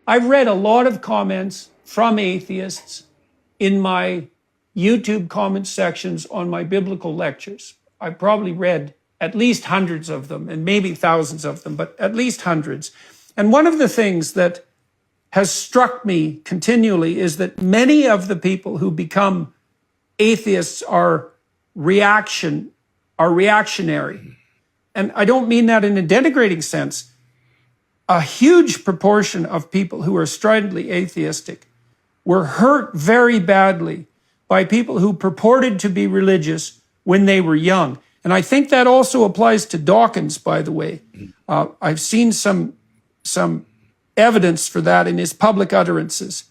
I've read a lot of comments from atheists in my YouTube comment sections on my biblical lectures. I've probably read at least hundreds of them, and maybe thousands of them, but at least hundreds. And one of the things that has struck me continually is that many of the people who become atheists are reactionary. And I don't mean that in a denigrating sense. A huge proportion of people who are stridently atheistic were hurt very badly by people who purported to be religious when they were young. And I think that also applies to Dawkins, by the way. I've seen some evidence for that in his public utterances.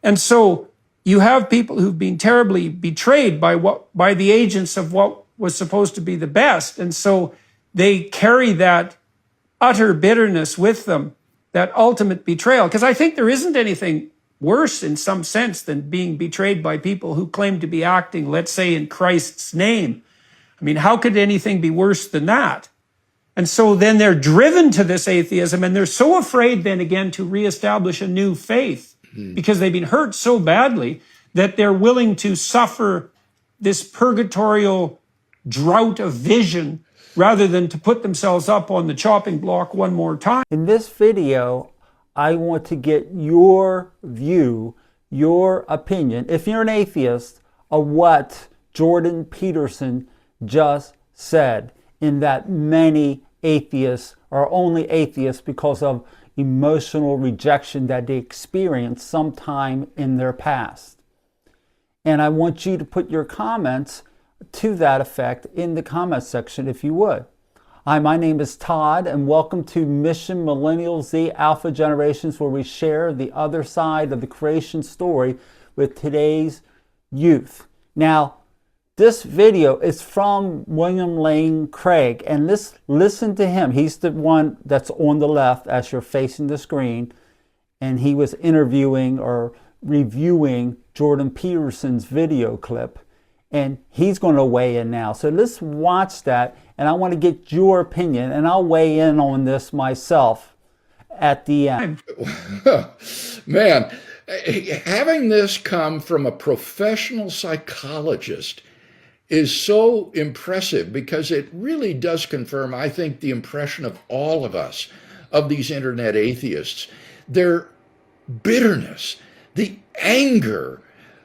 And so you have people who've been terribly betrayed by the agents of what was supposed to be the best. And so they carry that utter bitterness with them, that ultimate betrayal. Because I think there isn't anything worse in some sense than being betrayed by people who claim to be acting, let's say, in Christ's name. I mean, how could anything be worse than that? And so then they're driven to this atheism, and they're so afraid then again to reestablish a new faith because they've been hurt so badly that they're willing to suffer this purgatorial drought of vision rather than to put themselves up on the chopping block one more time. In this video, I want to get your view, your opinion, if you're an atheist, of what Jordan Peterson just said, in that many atheists are only atheists because of emotional rejection that they experienced sometime in their past. And I want you to put your comments to that effect in the comment section if you would. Hi, my name is Todd, and welcome to Mission Millennial Z Alpha Generations, where we share the other side of the creation story with today's youth. Now, this video is from William Lane Craig, and listen to him. He's the one that's on the left as you're facing the screen, and he was interviewing or reviewing Jordan Peterson's video clip, and he's going to weigh in now. So let's watch that, and I want to get your opinion, and I'll weigh in on this myself at the end. Man, having this come from a professional psychologist is so impressive, because it really does confirm, I think, the impression of all of us, of these internet atheists. Their bitterness, the anger,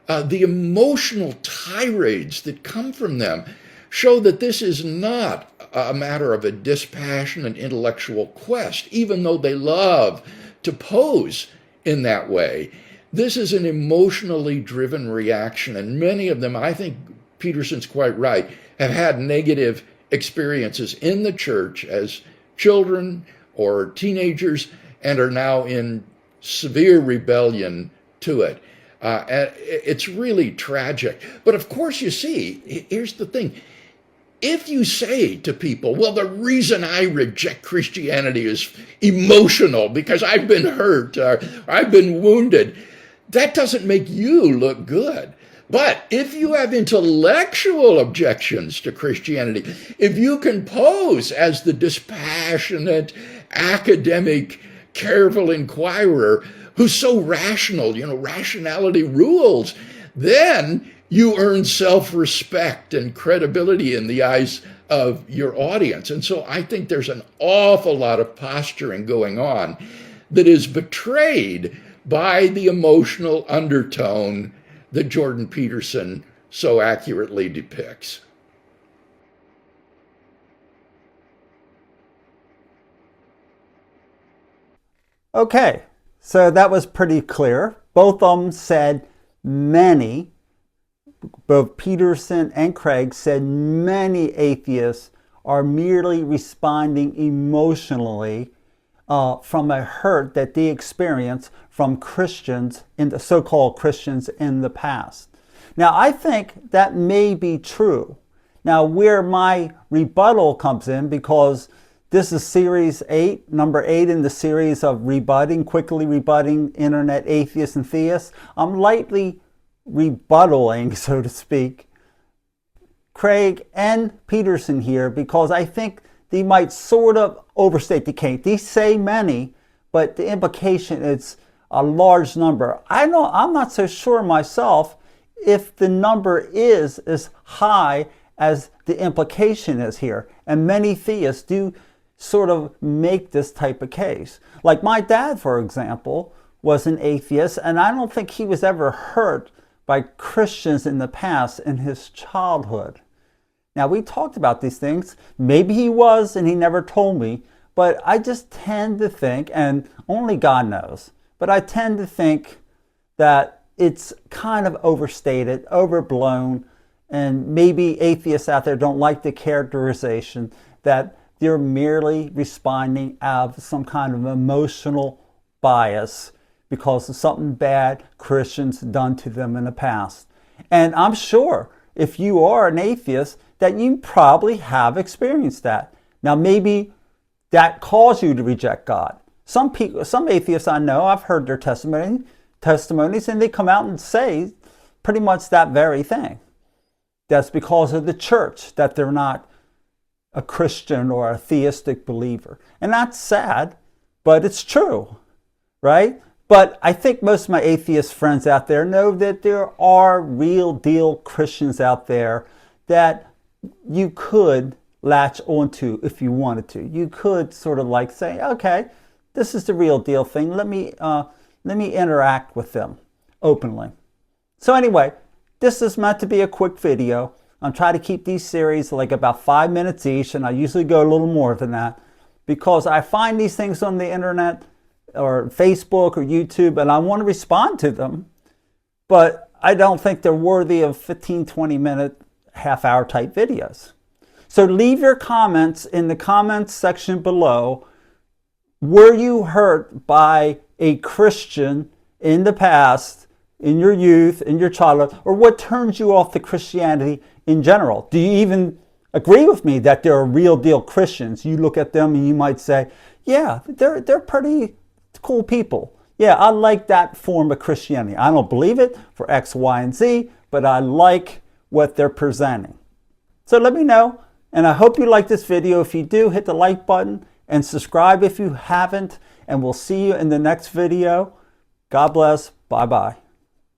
the emotional tirades that come from them show that this is not a matter of a dispassionate intellectual quest, even though they love to pose in that way. This is an emotionally driven reaction, and many of them, I think Peterson's quite right, have had negative experiences in the church as children or teenagers and are now in severe rebellion to it. And it's really tragic. But of course, you see, here's the thing. If you say to people, well, the reason I reject Christianity is emotional because I've been hurt or I've been wounded, that doesn't make you look good. But if you have intellectual objections to Christianity, if you can pose as the dispassionate, academic, careful inquirer who's so rational, rationality rules, then you earn self-respect and credibility in the eyes of your audience. And so I think there's an awful lot of posturing going on that is betrayed by the emotional undertone that Jordan Peterson so accurately depicts. Okay, so that was pretty clear. Both of them said many, both Peterson and Craig said many atheists are merely responding emotionally from a hurt that they experience from Christians, in the so-called Christians in the past. Now, I think that may be true. Now, where my rebuttal comes in, because this is series 8, number 8 in the series of quickly rebutting internet atheists and theists, I'm lightly rebuttaling, so to speak, Craig and Peterson here, because I think they might sort of overstate the case. They say many, but the implication is a large number. I'm not so sure myself if the number is as high as the implication is here. And many theists do sort of make this type of case. Like my dad, for example, was an atheist, and I don't think he was ever hurt by Christians in the past in his childhood. Now, we talked about these things. Maybe he was, and he never told me, but I just tend to think, and only God knows, but I tend to think that it's kind of overstated, overblown, and maybe atheists out there don't like the characterization that they're merely responding out of some kind of emotional bias because of something bad Christians done to them in the past. And I'm sure if you are an atheist that you probably have experienced that. Now maybe that caused you to reject God. Some atheists I know, I've heard their testimonies, and they come out and say pretty much that very thing. That's because of the church, that they're not a Christian or a theistic believer. And that's sad, but it's true, right? But I think most of my atheist friends out there know that there are real deal Christians out there that you could latch onto if you wanted to. You could sort of like say, okay, this is the real deal thing. Let me interact with them openly. So anyway, this is meant to be a quick video. I'm trying to keep these series like about 5 minutes each, and I usually go a little more than that because I find these things on the internet or Facebook or YouTube, and I want to respond to them, but I don't think they're worthy of 15, 20-minute, half-hour type videos. So leave your comments in the comments section below. Were you hurt by a Christian in the past, in your youth, in your childhood, or what turns you off to Christianity in general? Do you even agree with me that there are real deal Christians? You look at them and you might say, yeah, they're pretty cool people. Yeah, I like that form of Christianity. I don't believe it for X, Y, and Z, but I like what they're presenting. So let me know, and I hope you like this video. If you do, hit the like button and subscribe if you haven't, and we'll see you in the next video. God bless. Bye-bye.